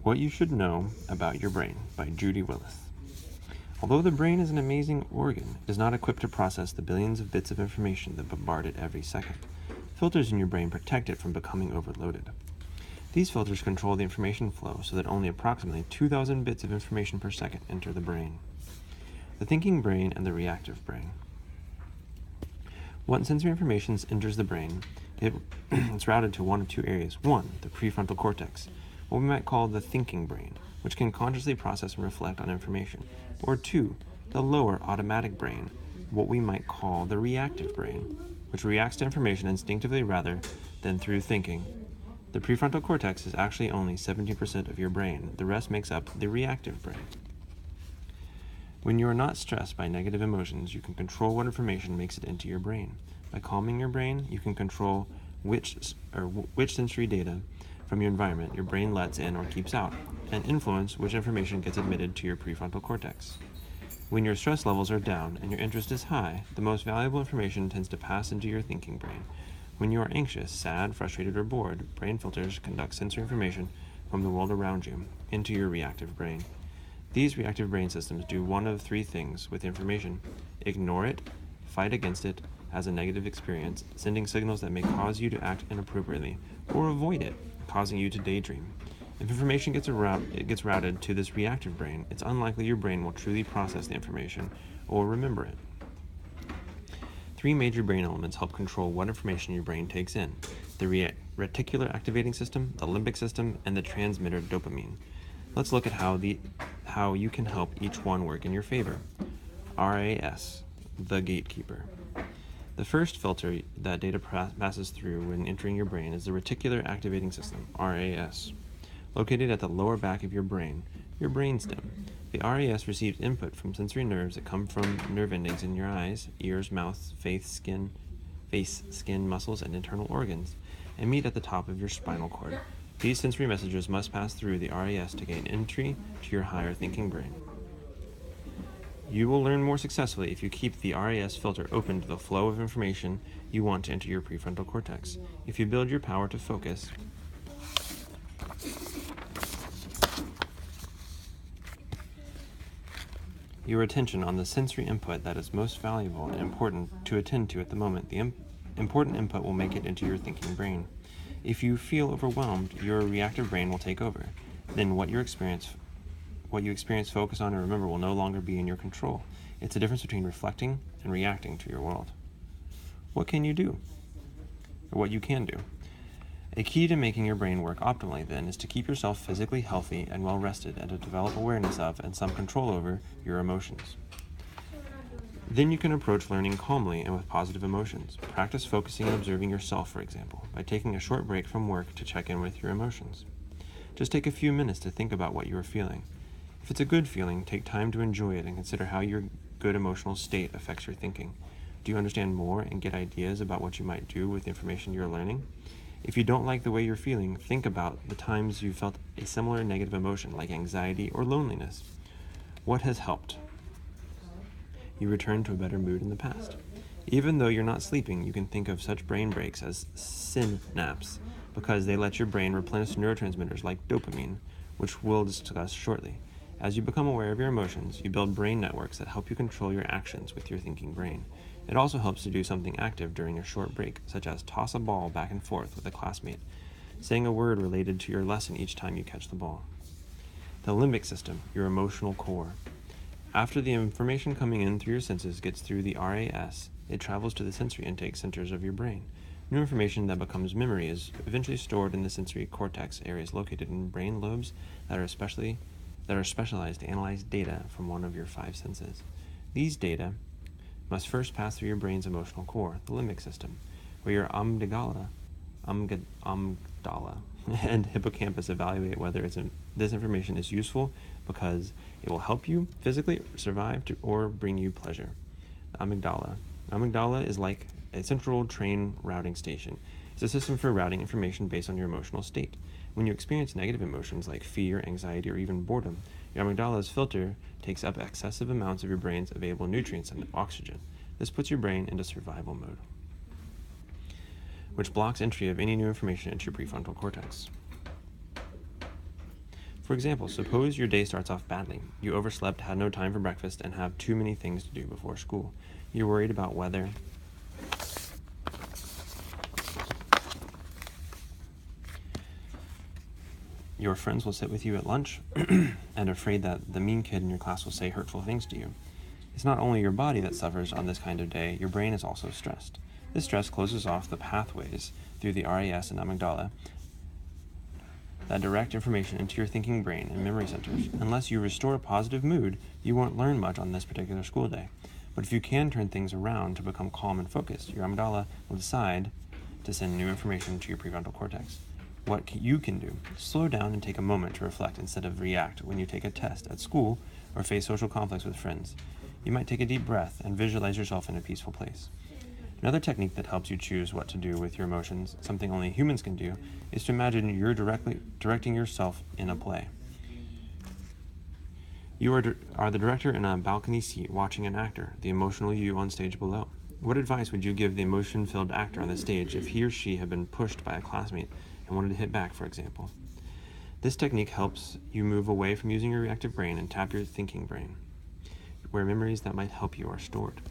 What You Should Know About Your Brain by Judy Willis. Although the brain is an amazing organ, it is not equipped to process the billions of bits of information that bombard it every second. Filters in your brain protect it from becoming overloaded. These filters control the information flow so that only approximately 2,000 bits of information per second enter the brain. The thinking brain and the reactive brain. Once sensory information enters the brain, it's routed to one of two areas. One, the prefrontal cortex, what we might call the thinking brain, which can consciously process and reflect on information. Or two, the lower automatic brain, what we might call the reactive brain, which reacts to information instinctively rather than through thinking. The prefrontal cortex is actually only 17% of your brain. The rest makes up the reactive brain. When you are not stressed by negative emotions, you can control what information makes it into your brain. By calming your brain, you can control which sensory data from your environment your brain lets in or keeps out, and influence which information gets admitted to your prefrontal cortex. When your stress levels are down and your interest is high, the most valuable information tends to pass into your thinking brain. When you are anxious, sad, frustrated, or bored, brain filters conduct sensory information from the world around you into your reactive brain. These reactive brain systems do one of three things with information: ignore it, fight against it as a negative experience, sending signals that may cause you to act inappropriately, or avoid it, causing you to daydream. If information gets routed to this reactive brain, it's unlikely your brain will truly process the information or remember it. Three major brain elements help control what information your brain takes in: the reticular activating system, the limbic system, and the transmitter dopamine. Let's look at how you can help each one work in your favor. RAS, the gatekeeper. The first filter that data passes through when entering your brain is the reticular activating system, RAS, located at the lower back of your brainstem. The RAS receives input from sensory nerves that come from nerve endings in your eyes, ears, mouth, face, skin, muscles, and internal organs, and meet at the top of your spinal cord. These sensory messages must pass through the RAS to gain entry to your higher thinking brain. You will learn more successfully if you keep the RAS filter open to the flow of information you want to enter your prefrontal cortex. If you build your power to focus your attention on the sensory input that is most valuable and important to attend to at the moment, the important input will make it into your thinking brain. If you feel overwhelmed, your reactive brain will take over. Then what you experience, focus on, or remember will no longer be in your control. It's the difference between reflecting and reacting to your world. What can you do? Or what you can do? A key to making your brain work optimally, then, is to keep yourself physically healthy and well rested, and to develop awareness of and some control over your emotions. Then you can approach learning calmly and with positive emotions. Practice focusing and observing yourself, for example, by taking a short break from work to check in with your emotions. Just take a few minutes to think about what you are feeling. If it's a good feeling, take time to enjoy it and consider how your good emotional state affects your thinking. Do you understand more and get ideas about what you might do with the information you're learning? If you don't like the way you're feeling, think about the times you felt a similar negative emotion, like anxiety or loneliness. What has helped you return to a better mood in the past? Even though you're not sleeping, you can think of such brain breaks as synapses, because they let your brain replenish neurotransmitters like dopamine, which we'll discuss shortly. As you become aware of your emotions, you build brain networks that help you control your actions with your thinking brain. It also helps to do something active during a short break, such as toss a ball back and forth with a classmate, saying a word related to your lesson each time you catch the ball. The limbic system, your emotional core. After the information coming in through your senses gets through the RAS, it travels to the sensory intake centers of your brain. New information that becomes memory is eventually stored in the sensory cortex areas located in brain lobes that are specialized to analyze data from one of your five senses. These data must first pass through your brain's emotional core, the limbic system, where your amygdala and hippocampus evaluate whether this information is useful because it will help you physically survive or bring you pleasure. The amygdala is like a central train routing station. It's a system for routing information based on your emotional state. When you experience negative emotions like fear, anxiety, or even boredom, your amygdala's filter takes up excessive amounts of your brain's available nutrients and oxygen. This puts your brain into survival mode, which blocks entry of any new information into your prefrontal cortex. For example, suppose your day starts off badly. You overslept, had no time for breakfast, and have too many things to do before school. You're worried about whether your friends will sit with you at lunch and afraid that the mean kid in your class will say hurtful things to you. It's not only your body that suffers on this kind of day, your brain is also stressed. This stress closes off the pathways through the RAS and amygdala that direct information into your thinking brain and memory centers. Unless you restore a positive mood, you won't learn much on this particular school day. But if you can turn things around to become calm and focused, your amygdala will decide to send new information to your prefrontal cortex. What you can do: slow down and take a moment to reflect instead of react when you take a test at school or face social conflicts with friends. You might take a deep breath and visualize yourself in a peaceful place. Another technique that helps you choose what to do with your emotions, something only humans can do, is to imagine you're directing yourself in a play. You are the director in a balcony seat watching an actor, the emotional you on stage below. What advice would you give the emotion-filled actor on the stage if he or she had been pushed by a classmate and wanted to hit back, for example? This technique helps you move away from using your reactive brain and tap your thinking brain, where memories that might help you are stored.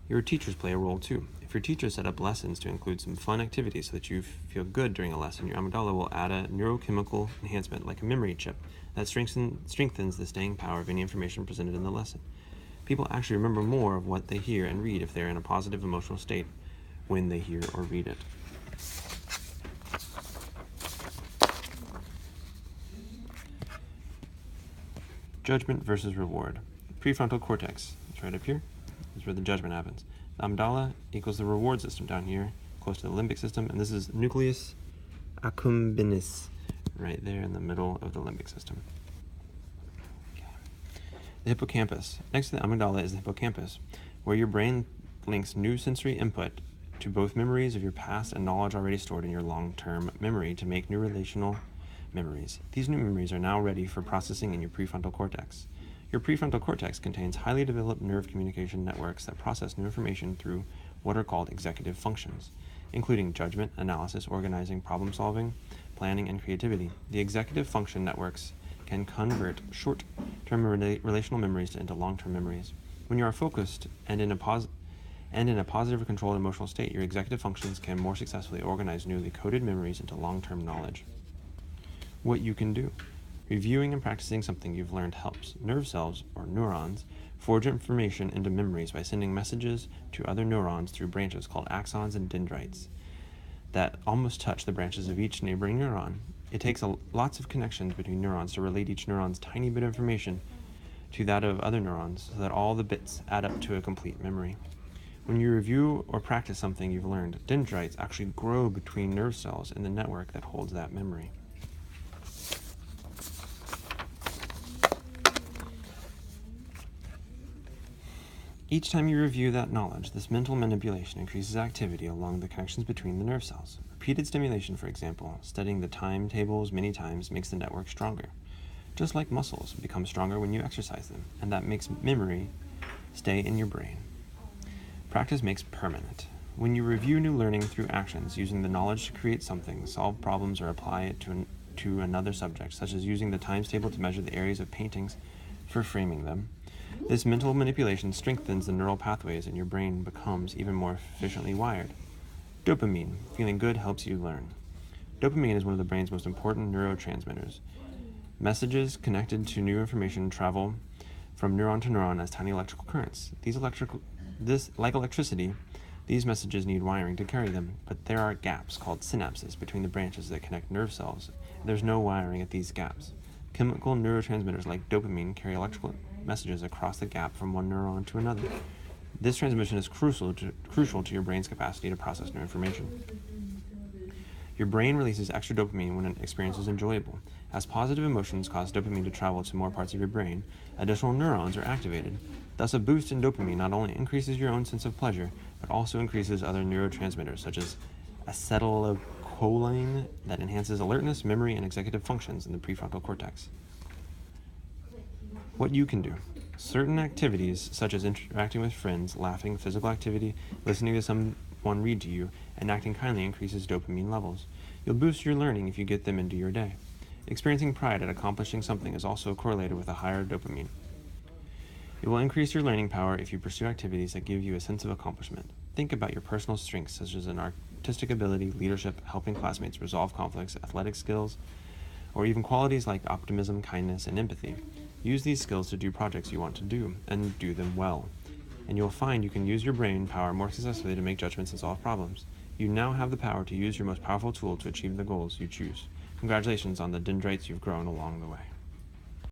Your teachers play a role too. If your teacher set up lessons to include some fun activities so that you feel good during a lesson, your amygdala will add a neurochemical enhancement like a memory chip that strengthens the staying power of any information presented in the lesson. People actually remember more of what they hear and read if they're in a positive emotional state when they hear or read it. Judgment versus reward. Prefrontal cortex, it's right up here. Is where the judgment happens. The amygdala equals the reward system down here, close to the limbic system, and this is nucleus accumbens, right there in the middle of the limbic system. Okay. The hippocampus. Next to the amygdala is the hippocampus, where your brain links new sensory input to both memories of your past and knowledge already stored in your long-term memory to make new relational memories. These new memories are now ready for processing in your prefrontal cortex. Your prefrontal cortex contains highly developed nerve communication networks that process new information through what are called executive functions, including judgment, analysis, organizing, problem-solving, planning, and creativity. The executive function networks can convert short-term relational memories into long-term memories. When you are focused and in a positive or controlled emotional state, your executive functions can more successfully organize newly coded memories into long-term knowledge. What you can do: reviewing and practicing something you've learned helps. Nerve cells, or neurons, forge information into memories by sending messages to other neurons through branches called axons and dendrites that almost touch the branches of each neighboring neuron. It takes lots of connections between neurons to relate each neuron's tiny bit of information to that of other neurons so that all the bits add up to a complete memory. When you review or practice something you've learned, dendrites actually grow between nerve cells in the network that holds that memory. Each time you review that knowledge, this mental manipulation increases activity along the connections between the nerve cells. Repeated stimulation, for example, studying the timetables many times makes the network stronger. Just like muscles become stronger when you exercise them, and that makes memory stay in your brain. Practice makes permanent. When you review new learning through actions, using the knowledge to create something, solve problems, or apply it to another subject, such as using the times table to measure the areas of paintings for framing them, this mental manipulation strengthens the neural pathways and your brain becomes even more efficiently wired. Dopamine. Feeling good helps you learn. Dopamine is one of the brain's most important neurotransmitters. Messages connected to new information travel from neuron to neuron as tiny electrical currents. Like electricity, these messages need wiring to carry them, but there are gaps called synapses between the branches that connect nerve cells. There's no wiring at these gaps. Chemical neurotransmitters like dopamine carry electrical messages across the gap from one neuron to another. This transmission is crucial to your brain's capacity to process new information. Your brain releases extra dopamine when an experience is enjoyable. As positive emotions cause dopamine to travel to more parts of your brain, additional neurons are activated. Thus, a boost in dopamine not only increases your own sense of pleasure, but also increases other neurotransmitters such as acetylcholine that enhances alertness, memory, and executive functions in the prefrontal cortex. What you can do: certain activities such as interacting with friends, laughing, physical activity, listening to someone read to you, and acting kindly increases dopamine levels. You'll boost your learning if you get them into your day. Experiencing pride at accomplishing something is also correlated with a higher dopamine. It will increase your learning power if you pursue activities that give you a sense of accomplishment. Think about your personal strengths, such as an artistic ability, leadership, helping classmates resolve conflicts, athletic skills, or even qualities like optimism, kindness, and empathy. Use these skills to do projects you want to do, and do them well. And you'll find you can use your brain power more successfully to make judgments and solve problems. You now have the power to use your most powerful tool to achieve the goals you choose. Congratulations on the dendrites you've grown along the way.